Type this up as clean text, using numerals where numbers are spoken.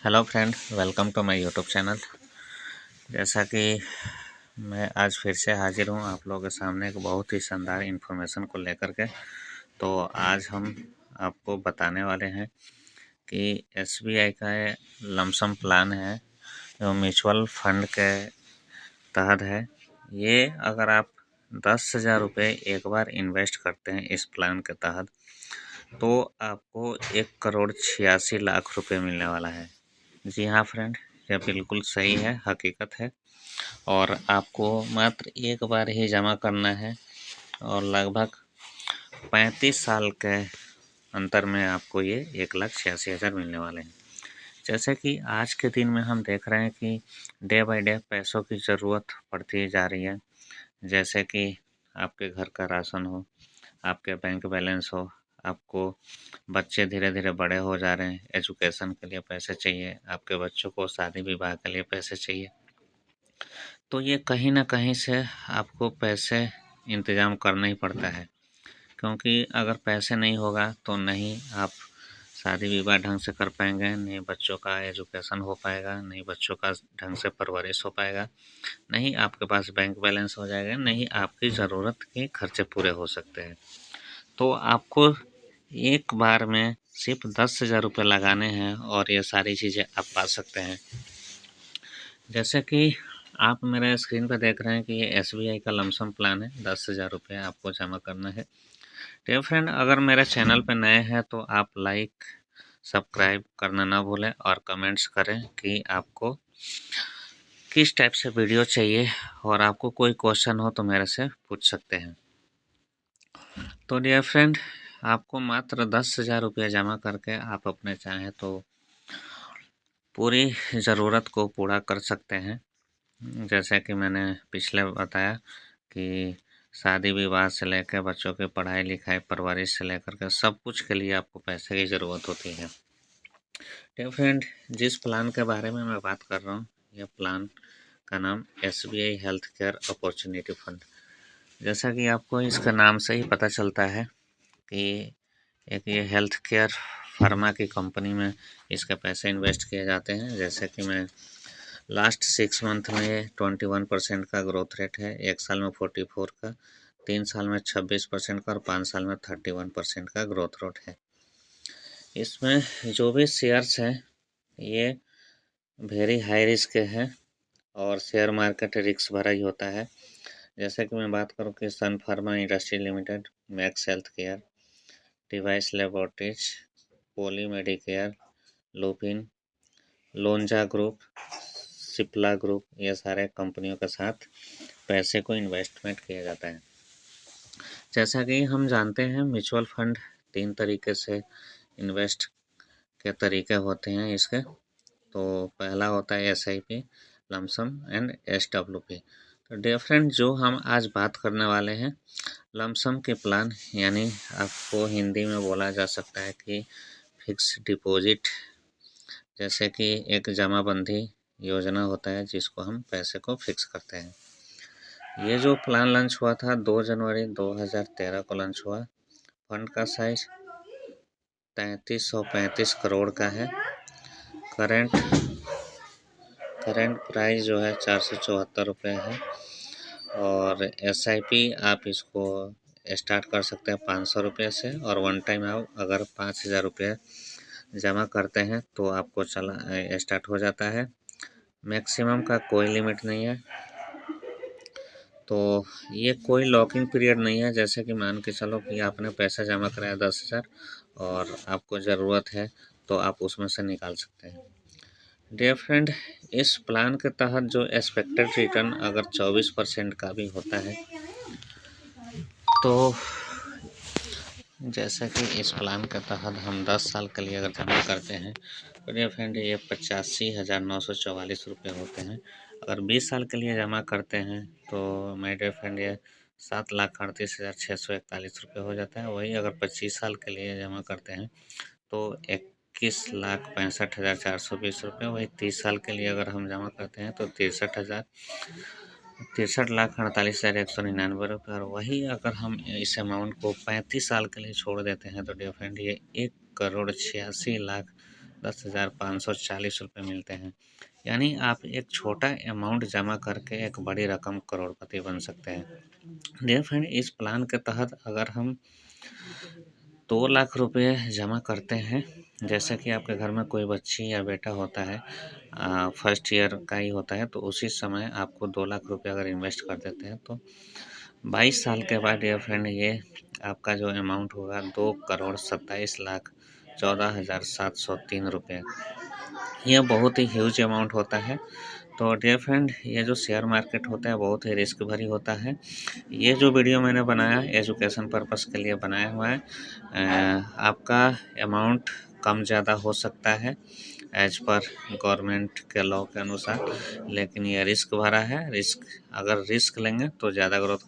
Hello friend, welcome to my YouTube channel. जैसा कि मैं आज फिर से हाजिर हूँ आप लोगों के सामने एक बहुत ही शानदार इन्फॉर्मेशन को लेकर के। तो आज हम आपको बताने वाले हैं कि एसबीआई का ये लमसम प्लान है जो म्यूचुअल फंड के तहत है। ये अगर आप 10,000 रुपये एक बार इन्वेस्ट करते हैं इस प्लान के तहत, तो आपको 1,86,00,000 रुपये मिलने वाला है। जी हाँ फ्रेंड, यह बिल्कुल सही है, हकीकत है। और आपको मात्र एक बार ही जमा करना है और लगभग 35 साल के अंतर में आपको ये 1,86,000 मिलने वाले हैं। जैसे कि आज के दिन में हम देख रहे हैं कि डे बाय डे पैसों की ज़रूरत पड़ती जा रही है। जैसे कि आपके घर का राशन हो, आपके बैंक बैलेंस हो, आपको बच्चे धीरे धीरे बड़े हो जा रहे हैं, एजुकेशन के लिए पैसे चाहिए, आपके बच्चों को शादी विवाह के लिए पैसे चाहिए। तो ये कहीं न कहीं से आपको पैसे इंतज़ाम करना ही पड़ता है, क्योंकि अगर पैसे नहीं होगा तो नहीं आप शादी विवाह ढंग से कर पाएँगे, नहीं बच्चों का एजुकेशन हो पाएगा, नहीं बच्चों का ढंग से परवरिश हो पाएगा, नहीं आपके पास बैंक बैलेंस हो जाएगा, नहीं आपकी ज़रूरत के खर्चे पूरे हो सकते हैं। तो आपको एक बार में सिर्फ 10,000 रुपये लगाने हैं और ये सारी चीज़ें आप पा सकते हैं। जैसे कि आप मेरे स्क्रीन पर देख रहे हैं कि ये एसबीआई का लमसम प्लान है, 10,000 रुपये आपको जमा करना है। तो फ्रेंड, अगर मेरे चैनल पर नए हैं तो आप लाइक सब्सक्राइब करना ना भूलें और कमेंट्स करें कि आपको किस टाइप से वीडियो चाहिए, और आपको कोई क्वेश्चन हो तो मेरे से पूछ सकते हैं। तो डियर फ्रेंड, आपको मात्र 10,000 रुपये जमा करके आप अपने चाहें तो पूरी ज़रूरत को पूरा कर सकते हैं। जैसे कि मैंने पिछले बताया कि शादी विवाह से लेकर बच्चों की पढ़ाई लिखाई परवरिश से लेकर के सब कुछ के लिए आपको पैसे की ज़रूरत होती है। तो फ्रेंड, जिस प्लान के बारे में मैं बात कर रहा हूँ, यह प्लान का नाम SBI health care opportunity fund. जैसा कि आपको इसका नाम से ही पता चलता है कि एक ये हेल्थ केयर फार्मा की कंपनी में इसके पैसे इन्वेस्ट किए जाते हैं। जैसे कि मैं लास्ट 6 मंथ में 21% का ग्रोथ रेट है, 1 साल में 44 का, 3 साल में 26% का और 5 साल में 31% का ग्रोथ रेट है। इसमें जो भी शेयर्स हैं ये वेरी हाई रिस्क के हैं और शेयर मार्केट रिस्क भरा ही होता है। जैसे कि मैं बात करूं कि Sun Pharma Industry Limited, Max Health Care, Divi's Laboratories, Poly Medicure, Lupin, Lonza group, Cipla group, ये सारे कंपनियों के साथ पैसे को इन्वेस्टमेंट किया जाता है। जैसा कि हम जानते हैं म्यूचुअल फंड 3 तरीके से इन्वेस्ट के तरीके होते हैं इसके। तो पहला होता है एसआईपी, लमसम एंड एसडब्ल्यूपी। तो डियर फ्रेंड, जो हम आज बात करने वाले हैं लमसम के प्लान, यानी आपको हिंदी में बोला जा सकता है कि फिक्स डिपॉजिट, जैसे कि एक जमाबंदी योजना होता है जिसको हम पैसे को फिक्स करते हैं। ये जो प्लान लॉन्च हुआ था 2 जनवरी 2013 को लॉन्च हुआ। फंड का साइज 3335 करोड़ का है। करेंट प्राइस जो है 474 रुपये है। और एसआईपी आप इसको स्टार्ट कर सकते हैं 500 रुपये से, और वन टाइम आप अगर 5,000 रुपये जमा करते हैं तो आपको स्टार्ट हो जाता है। मैक्सिमम का कोई लिमिट नहीं है। तो ये कोई लॉकिंग पीरियड नहीं है। जैसे कि मान के चलो कि आपने पैसा जमा कराया 10,000 और आपको ज़रूरत है तो आप उसमें से निकाल सकते हैं। डियर फ्रेंड, इस प्लान के तहत जो एक्सपेक्टेड रिटर्न अगर 24% का भी होता है, तो जैसे कि इस प्लान के तहत हम 10 साल के लिए अगर जमा करते हैं तो डियर फ्रेंड ये 85,944 रुपये होते हैं। अगर 20 साल के लिए जमा करते हैं तो माय डियर फ्रेंड ये 7,38,641 रुपये हो जाता है। वही अगर 25 साल के लिए जमा करते हैं तो 21,65,420 रुपये। वही 30 साल के लिए अगर हम जमा करते हैं तो 63,68,48,199 रुपये। और वही अगर हम इस अमाउंट को 35 साल के लिए छोड़ देते हैं तो डियर फ्रेंड ये 1,86,00,000 10,540 रुपये मिलते हैं। यानी आप एक छोटा अमाउंट जमा करके एक बड़ी रकम करोड़पति बन सकते हैं। डियर फ्रेंड, इस प्लान के तहत अगर हम 2 लाख रुपए जमा करते हैं, जैसे कि आपके घर में कोई बच्ची या बेटा होता है, फर्स्ट ईयर का ही होता है, तो उसी समय आपको 2 लाख रुपए अगर इन्वेस्ट कर देते हैं तो 22 साल के बाद डियर फ्रेंड ये आपका जो अमाउंट होगा 2,27,14,703 रुपये। यह बहुत ही ह्यूज अमाउंट होता है। तो डियर फ्रेंड, ये जो शेयर मार्केट होता है बहुत ही रिस्क भरी होता है। ये जो वीडियो मैंने बनाया एजुकेशन पर्पस के लिए बनाया हुआ है। आपका अमाउंट कम ज़्यादा हो सकता है एज पर गवर्नमेंट के लॉ के अनुसार, लेकिन ये रिस्क भरा है। अगर रिस्क लेंगे तो ज़्यादा ग्रोथ